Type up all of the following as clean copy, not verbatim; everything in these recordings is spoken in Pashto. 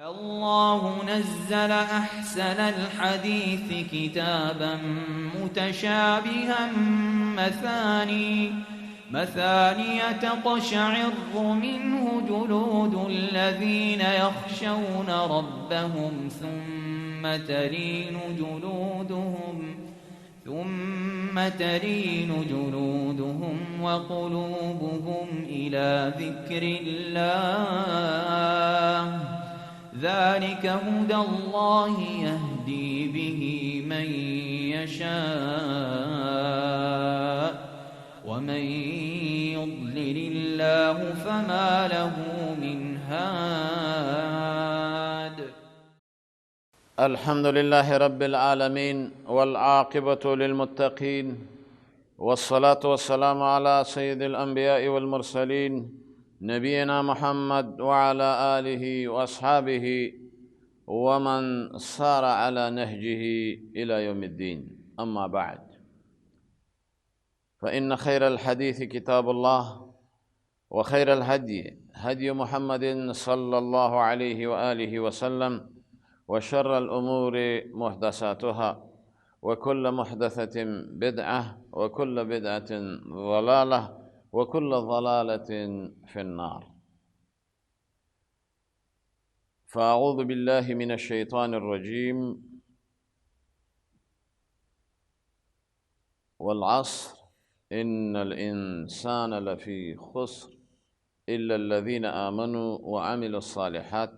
الله نزل أحسن الحديث كتابا متشابها مثاني تقشعر منه جلود الذين يخشون ربهم ثم تلين جلودهم وقلوبهم إلى ذكر الله ذلك هدى الله يهدي به من يشاء ومن يضلل الله فما له من هاد. الحمد لله رب العالمين والعاقبة للمتقين والصلاة والسلام على سيد الأنبياء والمرسلين نبينا محمد وعلى آله وأصحابه ومن صار على نهجه إلى يوم الدين. أما بعد، فإن خير الحديث كتاب الله، وخير الهدي هدي محمد صلى الله عليه وآله وسلم، وشر الأمور محدثاتها، وكل محدثة بدعة، وكل بدعة ضلالة، وكل ضلالة في النار. فأعوذ بالله من الشيطان الرجيم. والعصر إن الإنسان لفي خسر إلا الذين آمنوا وعملوا الصالحات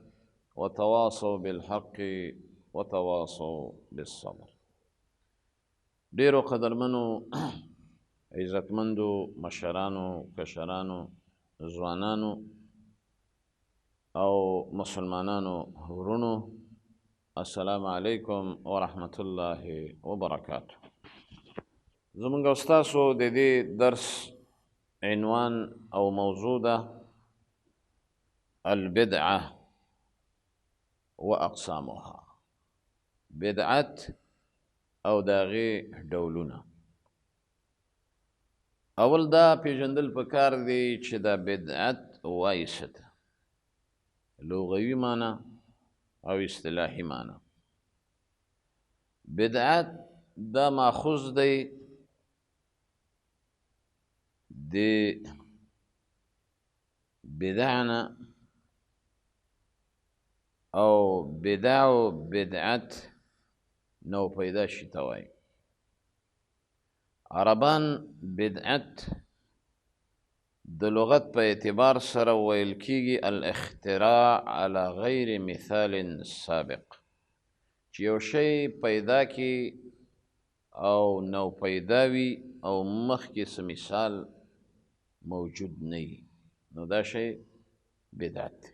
وتواصوا بالحق وتواصوا بالصبر. ډیرو قدرمنو عزتمندو مشرانو، کشرانو، ځوانانو او مسلمانانو ورونو، السلام علیکم ورحمت الله وبرکاته. زمونږ او ستاسو د دې درس عنوان او موضوع ده البدعه واقسامها. بدعت او د هغې ډولونه. اول دا پیژندل پکار دی چې دا بدعت وایي څه ده، لغوي معنی او اصطلاحي معنی. بدعت دا ماخوذ دی د بدعنا او بدع و بدعت نو پیدا شي ته وایي. عربان بدعت د لغت په اعتبار سره ویل کیږي الاختراع على غیر مثال سابق، چې یو شی پیدا کی او نو پیدا وي او مخکې څه مثال موجود نه وي، نو دا شی بدعت دی.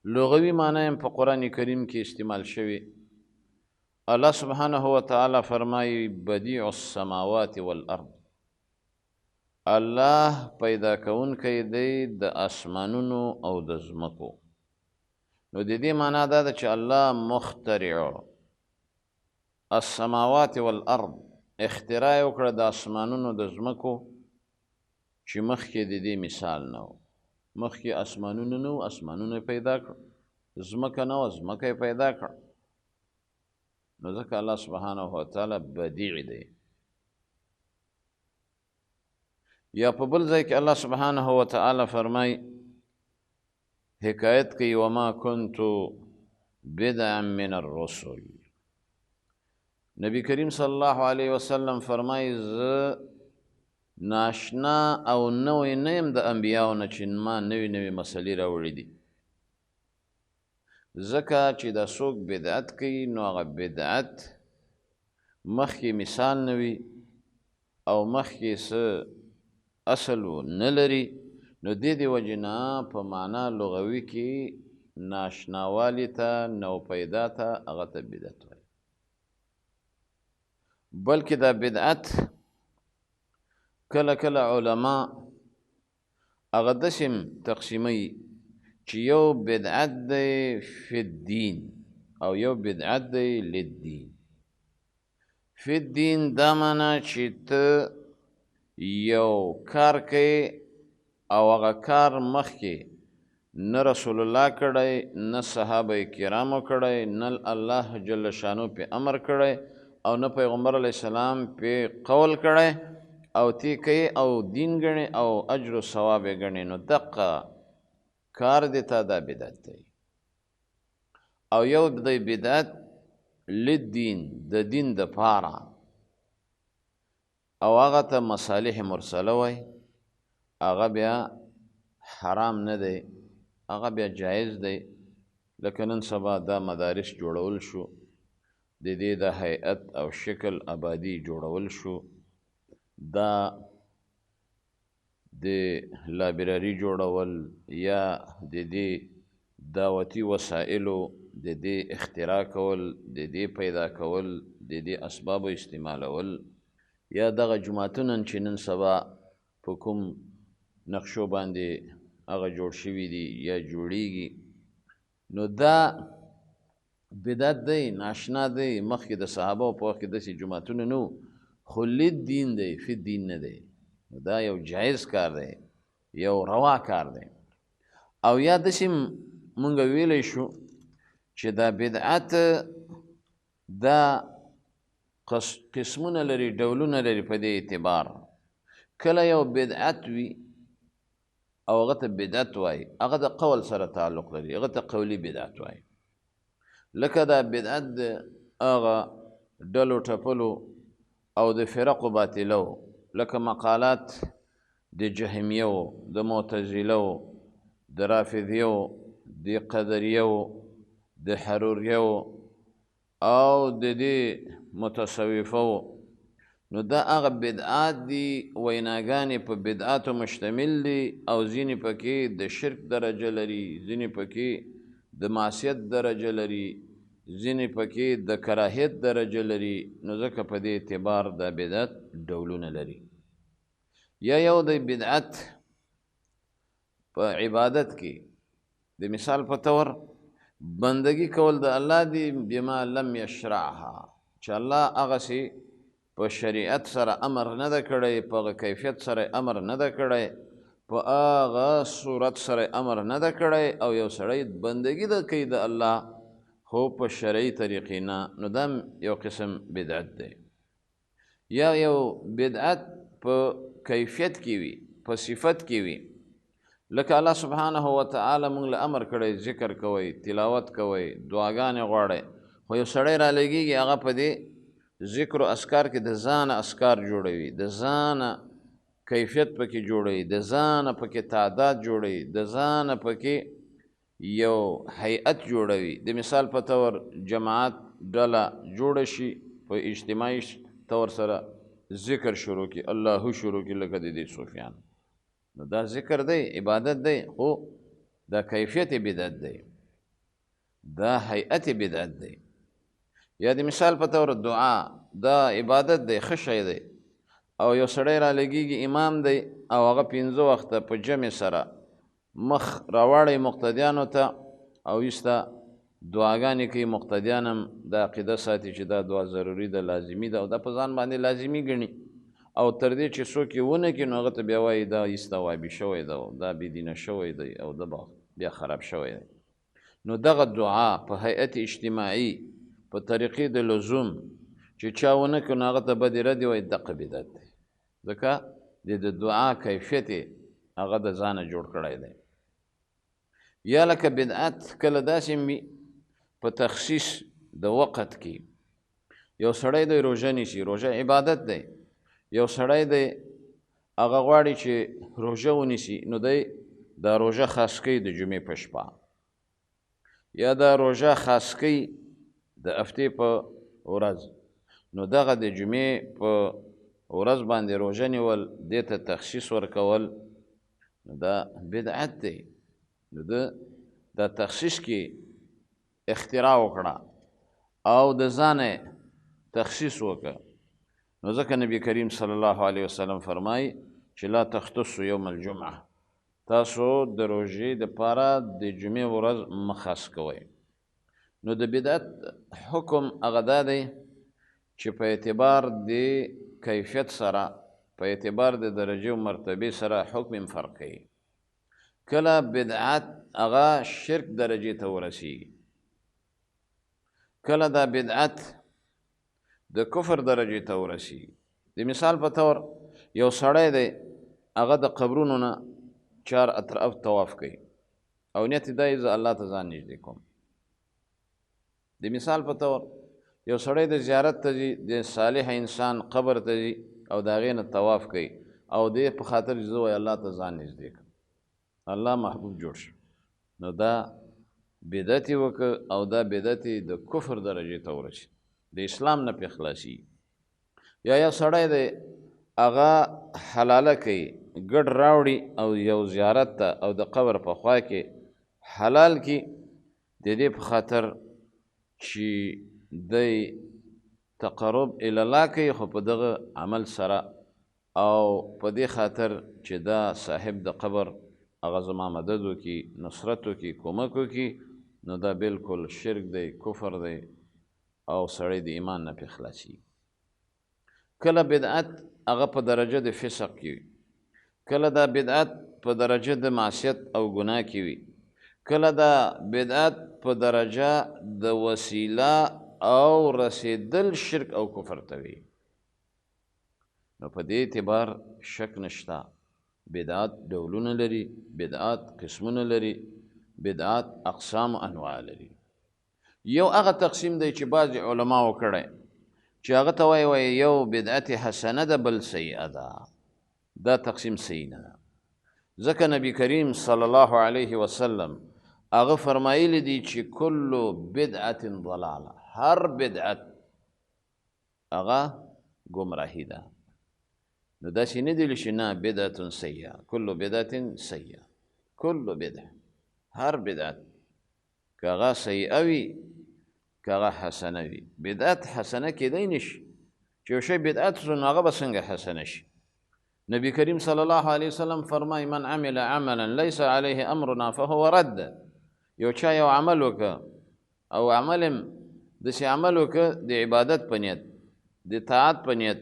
لغوي معنی هم په قرآن کریم کې استعمال شوی. الله سبحانه وتعالی فرمایي بدیع السماوات والارض، الله پیدا کوونکی دی د اسمانونو او د ځمکو. نو د دې معنا دا ده چې الله مخترع السماوات والارض، اختراع یې وکړه د اسمانونو د ځمکو چې مخکې د دې مثال نه و. مخکې اسمانونه نه و، اسمانونه یې پیدا کړ. ځمکه نه وه، ځمکه یې پیدا کړ. نو ځکه الله سبحانه وتعالی بدیع دی. یا په بل ځای کې الله سبحانه وتعالی فرمای، حکایت کوي وما كنت بدعا من الرسل. نبی کریم صلی الله علیه وسلم فرمای زه ناشنا او نوی نه یم د انبیاو نه چې ما نوی نوی مسلې راوړي دي. ځکه چې دا څوک بدعت کوي نو هغه بدعت مخکې مثال نه وي او مخکې څه اصل نه لري. نو دې د وجې نه په معنا لغوي کې ناشناوالي ته، نو پیدا ته، هغه ته بدعت وایي. بلکې دا بدعت کله کله علما هغه داسې تقسیموي چې یو بدعت دی فی الدین او یو بدعت دی للدین. فی الدین دا معنی چې ته یو کار کوي او هغه کار مخکې نه رسول الله کړی، نه صحابه کرامو کړی، نه الله جل شانو په امر کړی او نه پیغمبر علیه السلام په قول کړی او تی کوي او دین ګڼي او اجر و ثواب یې ګڼي، نو دقه کار دی ته دا بدعت دی. او یو دی بدعت للدین، د دین د پاره، او هغه ته مصالح مرسله وای، هغه بیا حرام نه دی، هغه بیا جایز دی. لکه نن سبا دا مدارس جوړول شو، د دې د هیئت او شکل آبادي جوړول شو، دا د لایبرري جوړول یا د دې دعوتي وسایلو د دې اختراع کول، د دې پیدا کول، د دې اسبابو استعمالول، یا دغه جوماتونه چې نن سبا په کوم نقشو باندې هغه جوړ شوي دي یا جوړیږي، نو دا بدعت دی، ناشنا دی. مخکې د صحابه په وخت کې داسې جوماتونه نه وو، خو لید دین دی، فی دین نه دی. دا یو جایز کار دی، یو روا کار دی. او یا داسې مونږ ویلی شو چې دا بدعت دا قسمونه لري، ډولونه لري. په دې اعتبار کله یو بدعت وي او هغه ته بدعت وایي، هغه د قول سره تعلق لري، هغه ته قولي بدعت وایي. لکه دا بدعت د هغه ډلو ټپلو او د فرقو باطلو، لکه مقالات د جهمیو، د معتزلو، د رافضیو، د قدریو، د حروریو او د دې متصوفو. نو دا هغه بدعات دي، ویناګانې په بدعاتو مشتمل دي، او ځینې پکې د شرک درجه لري، ځینې پکې د معصیت درجه لري، ځینې پکې د کراهیت درجه لري. نو ځکه په دې اعتبار دا بدعت ډولونه لري. یا یو د بدعت په عبادت کې، د مثال په طور بندگی کول د الله دی بما لم یشرعها، چې الله هغسې په شریعت سره امر نه ده کړی، په هغه کیفیت سره امر نه ده کړی، په هغه صورت سره امر نه ده کړی، او یو سړی بندگی ده کوي د الله خو په شرعي طریقې نه، نو دا یو قسم بدعت دی. یا یو بدعت په کیفیت کې وي، په صفت کې وي، لکه الله سبحانه وتعالی موږ له امر کړی ذکر کوئ، تلاوت کوئ، دعاګانې غواړئ، خو یو سړی را لګېږي هغه په دې ذکر و اذکار کې د ځانه اذکار جوړوي، د ځانه کیفیت پکې جوړوي، د ځانه پکې تعداد جوړوي، د ځانه پکې یو هیئت جوړوي. د مثال په طور جماعت ډله جوړه شي، په اجتماعي طور سره ذکر شروع کی، الله شروع کی، لکه د دې صوفیان. نو دا ذکر دی، عبادت دی، خو دا کیفیت بدعت دی، دا هیئت بدعت دی. یا د مثال په طور دعا، دا عبادت دی، ښه شی دی، او یو سړی را لګېږي امام دی او هغه 5 وخته په جمع سره مخ راواړی مقتدیانو ته او ایسته دعاګانې کوي، مقتدیان هم دا عقیده ساتي چې دا دعا ضروري ده، لازمي ده، او دا په ځان باندې لازمي ګڼي، او تر دې چې څوک یې ونه کړي نو هغه ته بیا وایي دا ایسته وابي شوی ده، دا بېدینه شوی دی، او دا بیا خراب شوی دی. نو دغه دعا په هیئت اجتماعي په طریقې د لزوم چې چا ونه کړي نو هغه ته بدې ردې وایي، دقه بدعت دی، ځکه د دعا کیفیت یې هغه د ځانه جوړ کړی دی. یا لکه بدعت کله داسې وي په تخصیص د وخت کې، یو سړی دی روژه نیسي، روژه عبادت دی، یو سړی دی هغه غواړي چې روژه ونیسي، نو دی دا روژه خاص کوي د جمعې په شپه، یا دا روژه خاص کوي د هفتې په ورځ، نو دغه د جمعې په ورځ باندې روژه نیول، دې ته تخصیص ورکول، نو دا بدعت دی. نو دا تخصیص کې اختراع وکړه او د ځانه تخصیص وکړه، نو ځکه نبی کریم صلی الله علیه وسلم فرمایي چې لا تختصوا یوم الجمعه، تاسو د روژې دپاره د جمعې ورځ مه خاص کوئ. نو د بدعت حکم هغه دا دی چې په اعتبار د کیفیت سره، په اعتبار د درجې و مرتبې سره حکم فرق کوي. کله بدعت هغه شرک درجې ته ورسیږي، کله دا بدعت د کفر درجې ته ورسیږي. د مثال په طور یو سړی دی هغه د قبرونو نه چار اطراف طواف کوي او نیت یې دا زه الله ته ځان نږدې کوم. د مثال په طور یو سړی د زیارت ته ځي، د صالح انسان قبر ته ځي او د هغې نه طواف کوي او دې په خاطر چې زه وایي الله ته ځان نږدې کړم، الله محبوب جوړ شو، نو دا بدعت یې وکړه او دا بدعت یې د کفر درجې ته ورسي، د اسلام نه پې خلاصېږي. یا سړی دی هغه حلاله کوي، ګډ راوړي او یو زیارت ته او د قبر په خوا کې حلال کړي د دې په خاطر چې دی تقرب الله کوي، خو په دغه عمل سره او په دې خاطر چې دا صاحب د قبر هغه زما مدد وکړي، نصرت وکړي، کومک وکړي، نو دا بالکل شرک دی، کفر دی او سړی د ایمان نه پې خلاصېږي. کله بدعت هغه په درجه د فسق کې وي، کله دا بدعت په درجه د معصیت او ګناه کې وي، کله دا بدعت په درجه د وسیله او رسیدل شرک او کفر ته وي. نو په دې اعتبار شک نشته بدعت ډولونه لري، بدعت قسمونه لري، بدعت اقسام انواع لري. یو هغه تقسیم دی چې بعضې علماو کړی چې هغه ته وایي یو بدعت حسنه ده بل سیئه ده، دا تقسیم صحیح نه ده، ځکه نبی کریم صلی الله علیه وسلم هغه فرمایلی دي چې کل بدعت ضلاله، هر بدعت هغه گمراهی ده. نو داسې نه دي چې نه بدعت سیئه، کل بدعت سیئه، کل بدعه، هر بدعت که هغه سیئه وي که هغه حسنه وي. بدعت حسنه کیدی نشي چې یو شی بدعت شو نو هغه به څنګه حسنه شي. نبی کریم صلی الله علیه وسلم فرمای من عمل عملا لیس علیه امرنا فهو رد. یو چا یو عمل وکړه او عمل هم داسې عمل وکړه د عبادت په نیت، د طاعت په نیت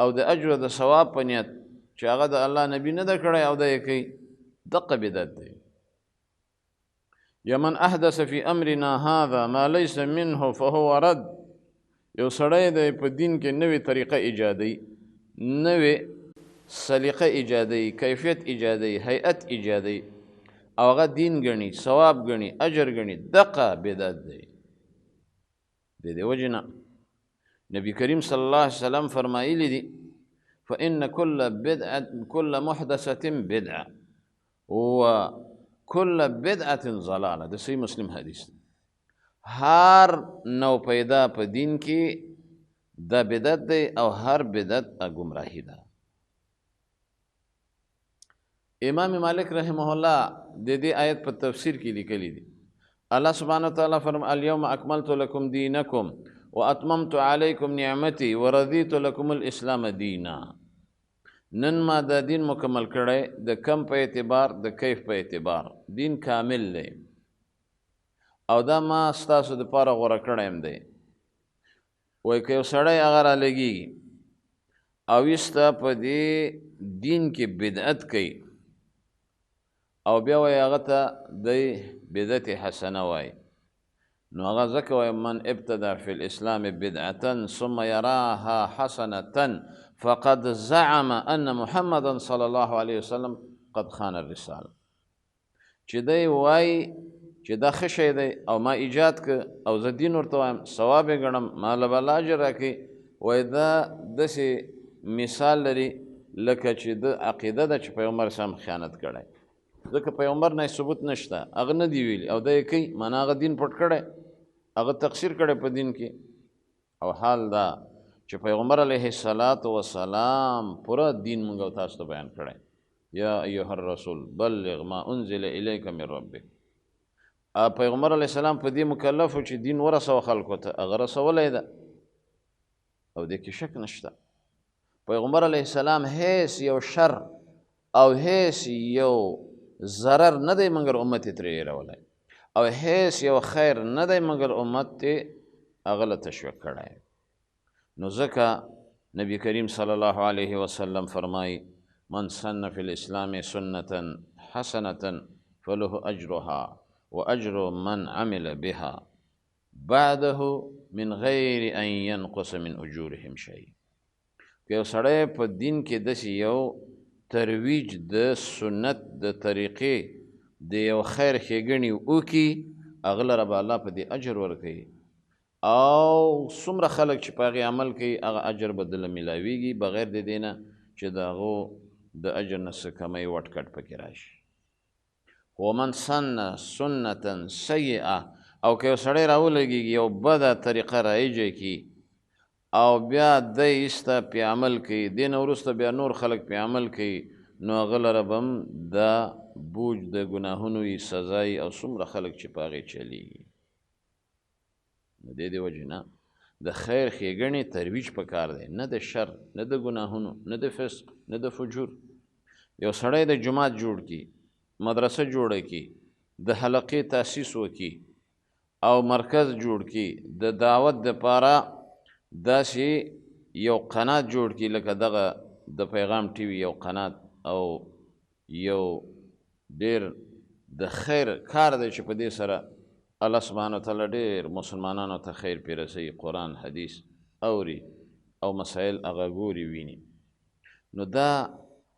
او د اجر د ثواب په نیت چې هغه د الله نبی نه ده کړی او دا یې کوي، دقه بدعت دی. یا من احدث فی امرنا هذا ما لیس منه فهو رد. یو سړی دی په دین کې نوې طریقه ایجادوي، نوې سلیقه ایجادوي، کیفیت ایجادوي، هیئت ایجادوي او هغه دین ګڼي، ثواب ګڼي، اجر ګڼي، دقه بدعت دی. د دې وجې نه نبی کریم صلی الله علیه وسلم فرمایلی دي فإن كل محدثة بدعة وكل بدعة ضلالة. د صحیح مسلم حدیث دی. هر نو پیدا په دین کې دا بدعت دی او هر بدعت گمراهی ده. امام مالک رحمه الله د دې آیت په تفسیر کې لیکلی دي، الله سبحانه وتعالی فرمایي اليوم اکملت لكم دینکم واتممت علیکم نعمتي ورضیت لكم الاسلام دینا. نن ما دا دین مکمل کړی د کم په اعتبار د کیف په اعتبار، دین کامل دی او دا ما ستاسو دپاره غوره کړی یم دی. وایي که یو سړی هغه رالګېږي او ایسته په دې دین کې بدعت کوي او بیا وایي هغه ته دی بدعت حسنه وایي، نو هغه ځکه وایي من ابتدع فی الاسلام بدعة ثم یراها حسنة فقد زعم ان محمدا صلی الله علیه وسلم قد خان الرساله. چې دی وایي چې دا ښه شی دی او ما ایجاد که او زه دین ورته وایم ثواب یې ګڼم ما له به الله اجر راکوي، وایي دا داسې مثال لري لکه چې د عقیده ده چې پیغمبر اسلام خیانت کړی، ځکه پیغمبر نه صبوت نشته، هغه نه دی ویلي او دا یې کوي، معنا هغه دین پټ کړی، هغه تقصیر کړی په دین کې. او حال دا چې پیغمبر علیه السلام پوره دین موږ او تاسو ته بیان کړی، یا ایها الرسول بلغ ما انزل الیک من ربک. پیغمبر علیه السلام په دې مکلف و چې دین ورسوه خلکو ته، هغه رسولی ده او دې کې شک نشته. پیغمبر علیه السلام هیڅ یو شر او هیڅ یو ضرر نه دی مګر امت یې ترې ایرولی او هیڅ یو خیر نه دی مګر امت یې هغه له تشویق کړی. نو ځکه نبی کریم صلی الله علیه وسلم فرمایي من سن فی الاسلام سنة حسنة فله أجرها وأجر من عمل بها بعده من غیر ان ينقص من اجورهم شيء. که یو سړی په دین کې داسې یو ترویج د سنت د طریقې د یو خیر ښېګڼې وکړي، هغه لره به الله په دې اجر ورکوي، او څومره خلک چې په هغې عمل کوي هغه اجر به دله میلاویږي بغیر د دې نه چې د هغو د اجر نه څه کمی وټ کټ پکې راشي. ومن سن سنة سیئه، او که یو سړی راولګېږي یو بده طریقه رایجه کړي او بیا دی ایسته پې عمل کوي، دې نه وروسته بیا نور خلک پې عمل کوي، نو هغه لره به هم دا بوج د ګناهونو یې سزا یي، او څومره خلک چې په هغې چلیږي. نو دې وجې نه د خیر ښېګڼې ترویج پکار دی، نه د شر، نه د ګناهونو، نه د فسق، نه د فجور. یو سړی د جومات جوړ کړي، مدرسه جوړه کړي، د حلقې تاسیس وکړي او مرکز جوړ کړي، د دعوت دپاره داسې یو قنات جوړ کړي لکه دغه د پیغام ټي وي یو قنات، او یو ډېر د خیر کار دی چې په دې سره الله سبحانه وتعالی ډېر مسلمانانو ته خیر پرې رسوي، قرآن حدیث اوري او مسایل هغه ګوري ویني، نو دا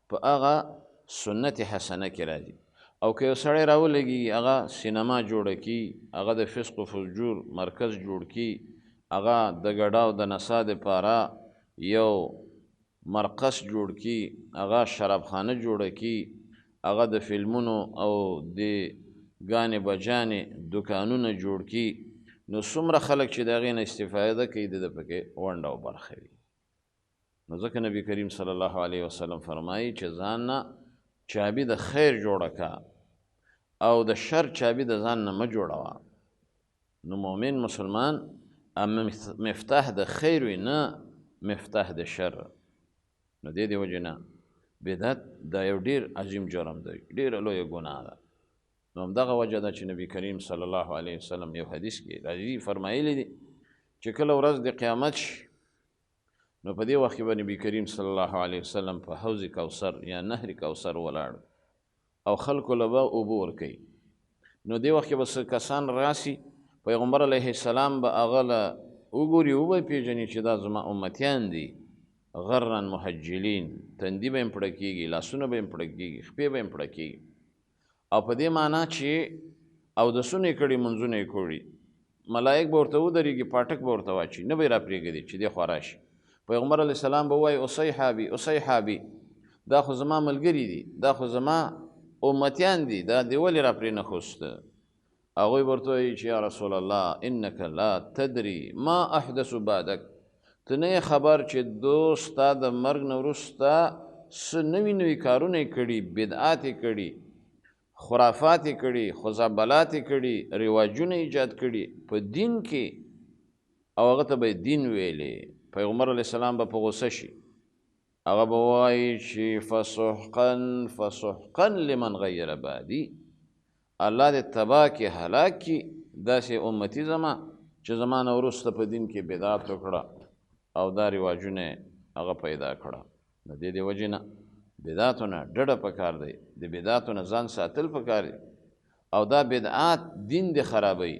په هغه سنت حسنه کې راځي. او که یو سړی راولګي هغه سینما جوړه کړي، هغه د فسق و فجور مرکز جوړ کړي، هغه د ګډا او د نڅا دپاره یو مرکز جوړ کړي، هغه شرابخانه جوړه کړي، هغه د فلمونو او د ګانې بجانې دکانونه جوړ کړي، نو څومره خلک چې د هغې نه استفاده کوي د ده پکې ونډه او برخه وي. نو ځکه نبي کریم صلی الله علیه وسلم فرمایي چې ځان نه چابي د خیر جوړه که او د شر چابي د ځان نه مه جوړوه. نو مؤمن مسلمان مفتاح د خیر وي، نه مفتاح د شر. نو دې وجې نه بدعت دا یو ډېر عظیم جرم دی، ډېره لویه ګناه ده. نو همدغه وجه ده چې نبي کریم صلی الله علیه وسلم یو حدیث کې راځي فرمایلی دي چې کله ورځ د قیامت شي، نو په دې وخت کې به نبي کریم صلی الله علیه وسلم په حوض کوثر یا نهر کوثر ولاړ او خلکو له به اوبه ورکوي. نو دې وخت کې به څه کسان راسي، پیغمبر علیه السلام به هغه له وګوري، وبه پېژني چې دا زما امتیان دي، غرن محجلین، تندي به یې پړه کېږي، لاسونه به یې پړه کېږي، خپې به یې پړه کېږي، او په دې معنا چې اودسونه یې کړي، منځونه یې کړي، ملایک به ورته ودرېږي، پاټک به ورته واچي، نه به یې راپرېږدي چې دې خوا راشي. پیغمبر علیه السلام به ووایي اصیحابي اصیحابي، دا خو زما ملګري دي، دا خو زما امتیان دي، دا دې ولې راپرې نه خوسته؟ هغوی به ورته وایي چې یا رسول الله انک لا تدري ما احدث بعدک، ته نه یې خبر چې دو ستا د مرګ نه وروسته څه نوي نوي کارونه یې کړي، بدعات یې کړي، خرافات یې کړي، خزعبلات یې کړي، رواجونه ایجاد کړي په دین کې، او هغه ته به یې دین ویلې. پیغمبر علیه السلام به په غوسه شي، هغه به وایي چې فسحقا فسحقا لمن غیر بعدي، الله دې تباه کړي، هلاک کړي داسې امتي زما چې زما نه وروسته په دین کې بدعت وکړه او دا رواجونه هغه پیدا کړه. د دې وجې نه بدعاتو نه ډډه پکار دی، د بدعاتو نه ځان ساتل پکار دی، او دا بدعات دین دې خرابوي،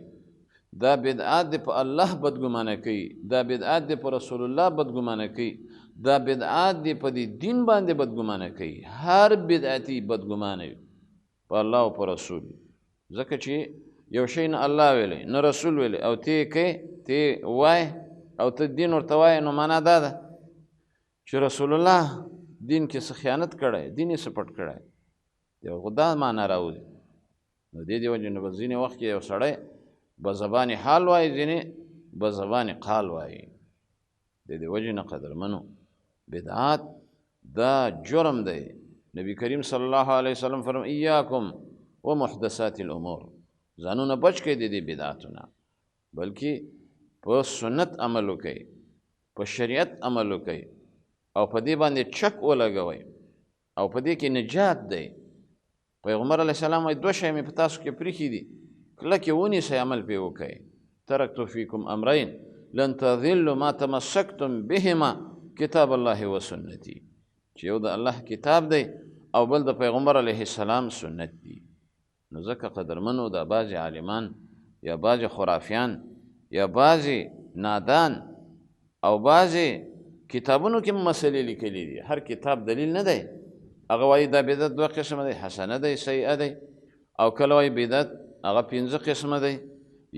دا بدعات دې په الله بدګمانه کوي، دا بدعات دې په رسول الله بدګمانه کوي، دا بدعات دې په دې دین باندې بدګمانه کوي. هر بدعتي بدګمانه وي په الله او په رسول، ځکه چې یو شی نه الله ویلی نه رسول ویلی او ته یې کوې، ته یې وایې او ته دین ورته وایې، نو معنا دا ده چې رسول الله دین کې څه خیانت کړی، دین یې څه پټ کړی، خو دا معنا راوځي. نو دې وجې نه به ځینې وخت کې یو سړی به زبان حال وایي، ځینې به زبان قال وایي. د دې وجې نه قدرمنو بدعات دا جرم دی. نبی کریم صلی الله علیه وسلم فرمایي ایاکم و محدثات الامور، ځانونه بچ کړئ د دې بدعاتو نه، بلکې په سنت عمل وکړئ، په شریعت عمل وکړئ، او په دې باندې چک ولګوئ، او په دې کې نجات دی. پیغمبر علیه السلام وایي دوه شیان مې په تاسو کې پرېښي دي، کلکې ونیسئ، عمل پرې وکړئ. ترکت فیکم امرین لن تضلوا ما تمسکتم بهما کتاب الله و سنتي، چې یو د الله کتاب دی او بل د پیغمبر علیه السلام سنت دي. نو ځکه قدرمنو دا بعضې عالمان یا بعضې خرافیان یا بعضې نادان او بعضې کتابونو کې مسلې لیکلي دي. هر کتاب دلیل نه دی. هغه وایي دا بدعت دوه قسمه دی، حسنه دی، سیئه دی. او کله وایي بدعت هغه 5 قسمه دی.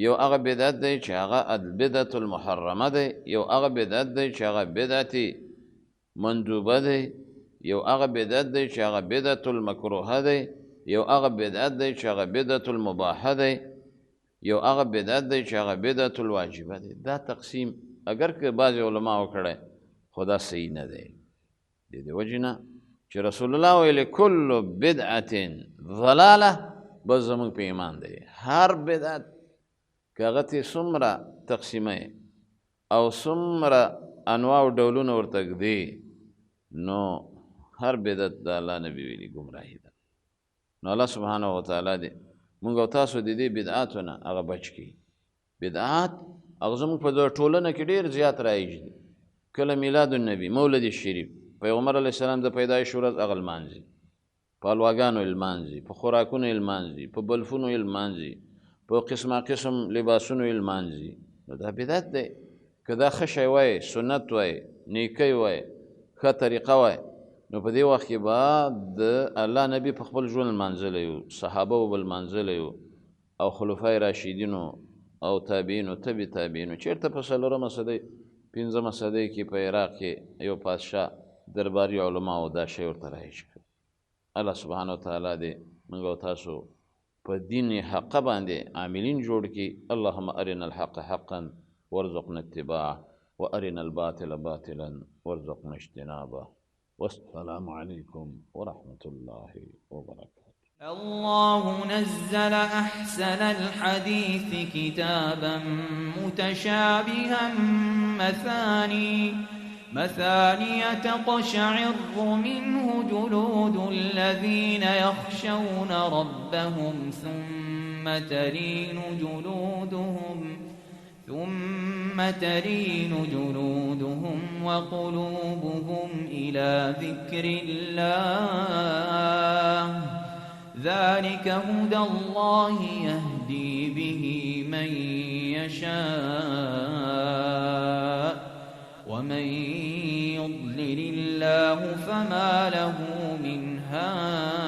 یو هغه بدعت دی چې هغه البدعة المحرمه دی، یو هغه بدعت دی چې هغه بدعت مندوبه دی، یو هغه بدعت دی چې هغه بدعة المکروهه دی، یو هغه بدعت دی چې هغه بدعة المباحه دی، یو هغه بدعت دی چې هغه بدعة الواجبه دی. دا تقسیم اگر که بعضې علماو کړی خو دا صحیح نه دی. د دې وجې نه چې رسول الله ویلي کل بدعة ضلاله بس زموږ په ایمان دی. هر بدعت که هغه ته څومره تقسیمه او څومره انواع او ډولونه ورته ږدي، نو هر بدعت د الله نبي ویلي ګمراهي ده. نو الله سبحانه وتعالی دې موږ او تاسو د دې بدعاتو نه هغه بچ کړي. بدعات هغه زموږ په ټولنه کې ډېر زیات رایج دي. کله میلاد النبي، مولد شریف، پیغمبر علیه السلام د پیدایش ورځ هغه لمانځي، په حلواګانو یې لمانځي، په خوراکونو یې لمانځي، په بلفونو یې لمانځي، په قسمه قسم لباسونو یې لمانځي. نو دا بدعت دی. که دا ښه شی وای، سنت وای، نیکۍ وای، ښه طریقه وای، نو په دې وخت کې به د الله نبي په خپل ژوند لمانځلی و، صحابه به لمانځلی و، او خلفای راشدینو او تابعینو، تبع تابعینو. چېرته په 4مه صدۍ 5مه صدۍ کې په عراق کې یو پادشاه درباري علماو دا شی ورته رایج کړ. الله سبحانه وتعالی دې موږ او تاسو په دین حقه باندې عاملین جوړ کړي. اللهم ارنا الحق حقا وارزقنا اتباعه وارنا الباطل باطلا وارزقنا اجتنابه. والسلام عليكم ورحمة الله وبركاته. الله نزل أحسن الحديث كتابا متشابها مثاني تقشعر منه جلود الذين يخشون ربهم ثم تلين جلودهم وقلوبهم إلى ذكر الله ذلك هدى الله يهدي به من يشاء ومن يضلل الله فما له من هاد